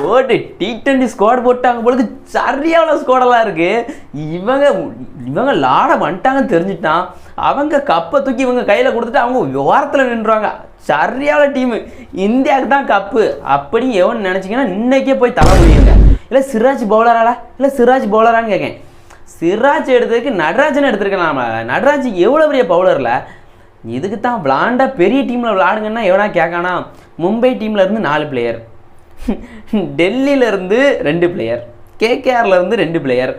போட்டு T20 squad போட்டாங்க பொழுது சரியான ஸ்குவாடெல்லாம் இருக்கு. இவங்க லாட வந்துட்டாங்கன்னு தெரிஞ்சுட்டான். அவங்க கப்பை தூக்கி இவங்க கையில் கொடுத்துட்டு அவங்க ஓரத்தில் நின்றுவாங்க. சரியான டீமு. இந்தியாவுக்கு தான் கப்பு அப்படி எவன்னு நினச்சிங்கன்னா இன்னைக்கே போய் தலை முடியுங்க. இல்லை சிராஜ் பவுலராடா, இல்லை சிராஜ் பவுலரான்னு கேட்கேன். சிராஜ் எடுத்ததுக்கு நடராஜன் எடுத்துருக்கலாம். நடராஜ் எவ்வளோ பெரிய பவுலரில். இதுக்கு தான் விளாண்டா பெரிய டீமில் விளாடுங்கன்னா எவனா கேட்கானா. மும்பை டீமில் இருந்து 4 பிளேயர், டெல்லியிலேருந்து 2 பிளேயர், கேகேஆர்லேருந்து 2 பிளேயர்,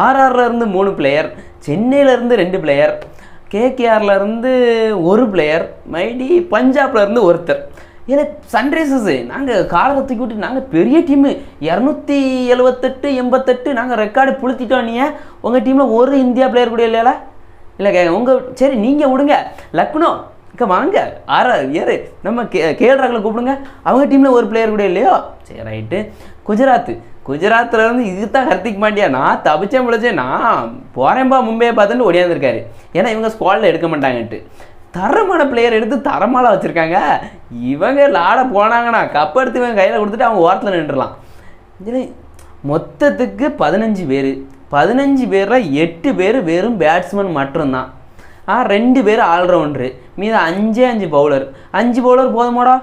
ஆர்ஆர்லேருந்து 3 பிளேயர், சென்னையிலேருந்து 2 பிளேயர், கேகேஆர்லேருந்து 1 பிளேயர், மைடி பஞ்சாப்லேருந்து ஒருத்தர். ஏன்னா சன்ரைசர்ஸு நாங்கள் காலரை தூக்கி விட்டு நாங்கள் பெரிய டீமு 278 88 நாங்கள் ரெக்கார்டு புளுத்திட்டோம். நீங்கள் உங்கள் டீமில் ஒரு இந்தியா பிளேயர் கூட இல்லையா? இல்லை உங்கள் சரி நீங்கள் விடுங்க. லக்னோ இங்கே வாங்க ஏறு நம்ம கேஎல் ராகுலை கூப்பிடுங்க. அவங்க டீமில் ஒரு பிளேயர் கூட இல்லையோ? சரி ரைட்டு. குஜராத்தில் இருந்து இது தான் ஹர்திக் பாண்டியா. நான் தப்பிச்சேன் பிடிச்சேன். நான் போகிறேன்பா மும்பையை பார்த்துட்டு ஒடியாந்துருக்காரு. ஏன்னா இவங்க ஸ்குவாடில் எடுக்க மாட்டாங்கன்ட்டு. தரமான பிளேயர் எடுத்து தரமாலாம் வச்சுருக்காங்க. இவங்க லாட போனாங்கன்னா கப் எடுத்து இவங்க கையில் கொடுத்துட்டு அவங்க ஓரத்தில் நின்றுடலாம். இதில் மொத்தத்துக்கு 15 பேர். 15 பேரில் 8 பேர் வெறும் பேட்ஸ்மேன் மட்டும்தான். 2 பேர் ஆல்ரவுண்டரு. மீது 5 பவுலர். 5 பவுலர் போதுமாடா?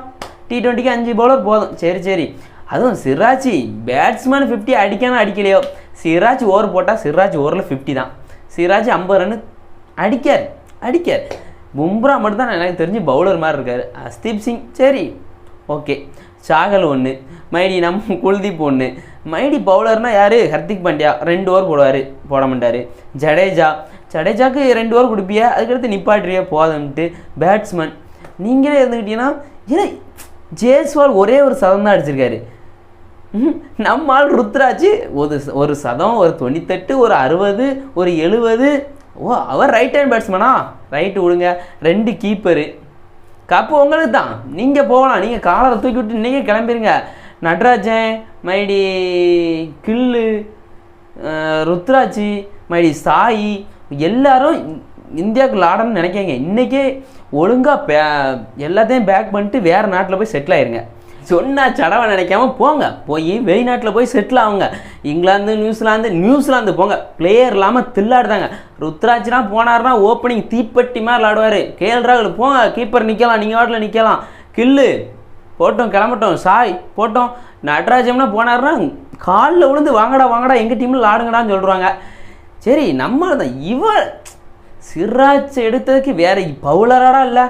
T20க்கு 5 பவுலர் போதும். சரி அதுவும் சிராஜ் பேட்ஸ்மேன் 50 அடிக்கணும் அடிக்கலையோ. சிராஜ் ஓவர் போட்டால் சிராஜ் ஓவரில் 50 தான். சிராஜ் 50 ரன் அடிக்கார். பும்ரா மட்டும் தான் எனக்கு தெரிஞ்சு பவுலர் மாதிரி இருக்கார். ஹர்தீப் சிங் சரி ஓகே. சாகல் 1, மைடி நம்ம குல்தீப் 1. மைடி பவுலர்னால் யார்? ஹர்திக் பாண்டியா 2 ஓவர் போட மாட்டார். ஜடேஜாக்கு 2 ஓவர் கொடுப்பியா, அதுக்கடுத்து நிப்பாட்டுறியா போதும்ட்டு. பேட்ஸ்மேன் நீங்களே இருந்துக்கிட்டீங்கன்னா ஏன்னா ஜெய்ஸ்வால் ஒரே ஒரு சதம் தான் அடிச்சிருக்காரு. நம்ம ஆள் ருத்ராஜ் ஒரு சதம், ஒரு 98, ஒரு 60, ஒரு 70. ஓ அவர் ரைட் ஹேண்ட் பேட்ஸ்மேனா? ரைட்டு விடுங்க. 2 கீப்பரு. கப்பு உங்களுக்கு தான். நீங்கள் போகலாம். நீங்கள் காலரை தூக்கி விட்டு நீங்கள் கிளம்பிடுங்க. நடராஜன், மைடி கில்லு, ருத்ராஜ், மைடி சாயி எல்லாரும் இந்தியாவுக்கு விளாடணும்னு நினைக்கிறீங்க. இன்றைக்கே ஒழுங்காக எல்லாத்தையும் பேக் பண்ணிட்டு வேறு நாட்டில் போய் செட்டில் ஆயிருங்க. சொன்னால் சடவை நினைக்காம போங்க. போய் வெளிநாட்டில் போய் செட்டில் ஆகுங்க. இங்கிலாந்து, நியூசிலாந்து போங்க. பிளேயர் இல்லாமல் தில்லாடுதாங்க. ருத்ராஜ்லாம் போனார்னா ஓப்பனிங் தீப்பெட்டி மாதிரி விளாடுவார். கேஎல் ராகுல் போங்க, கீப்பர் நிற்கலாம், நீங்கள் வாட்டில் நிற்கலாம். கில்லு போட்டோம் கிளம்பட்டோம், சாய் போட்டோம். நடராஜம்னா போனார்னா காலில் விழுந்து வாங்கடா எங்கள் டீமில் விளாடுங்கடான்னு சொல்கிறாங்க. சரி நம்ம தான் சிராஜ் எடுத்ததுக்கு வேறு பவுலராடா இல்லை.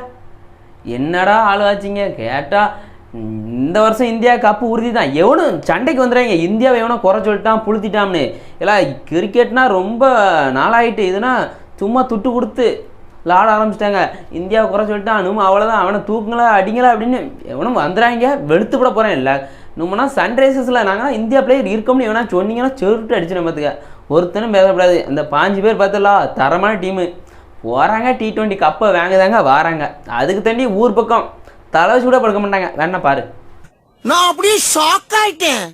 என்னடா ஆள் ஆச்சிங்க கேட்டால் இந்த வருஷம் இந்தியா கப்பு உறுதி தான். எவனும் சண்டைக்கு வந்துடுறாங்க. இந்தியாவை எவனோ குறை சொல்லிட்டான் புளுத்திட்டான்னு. எல்லாம் கிரிக்கெட்னா ரொம்ப நாளாகிட்டு. இதுனா சும்மா துட்டு கொடுத்து விளாட ஆரம்பிச்சிட்டாங்க. இந்தியாவை குறை சொல்லிட்டான் அவ்வளோதான், அவனை தூக்குங்களா அடிங்களா அப்படின்னு எவனும் வந்துடுறாங்க. வெளுத்துப்பட போகிறேன். இல்லை நம்மனா சன்ரைசர்ஸில் நாங்கள் இந்தியா பிளேயர் இருக்கோம்னு எவனா சொன்னீங்கன்னா செருட்டு அடிச்சு பார்த்துக்க. ஒருத்தனும் பேசக்கூடாது. அந்த 5 பேர் பார்த்துலாம் தரமான டீமு போகிறாங்க. T20 கப்பை வாங்குதாங்க வராங்க. அதுக்கு தாண்டி ஊர் பக்கம் தலை சூட படுக்க மாட்டாங்க. வேணா பாரு. நான் அப்படியே ஷாக் ஆயிட்டேன்.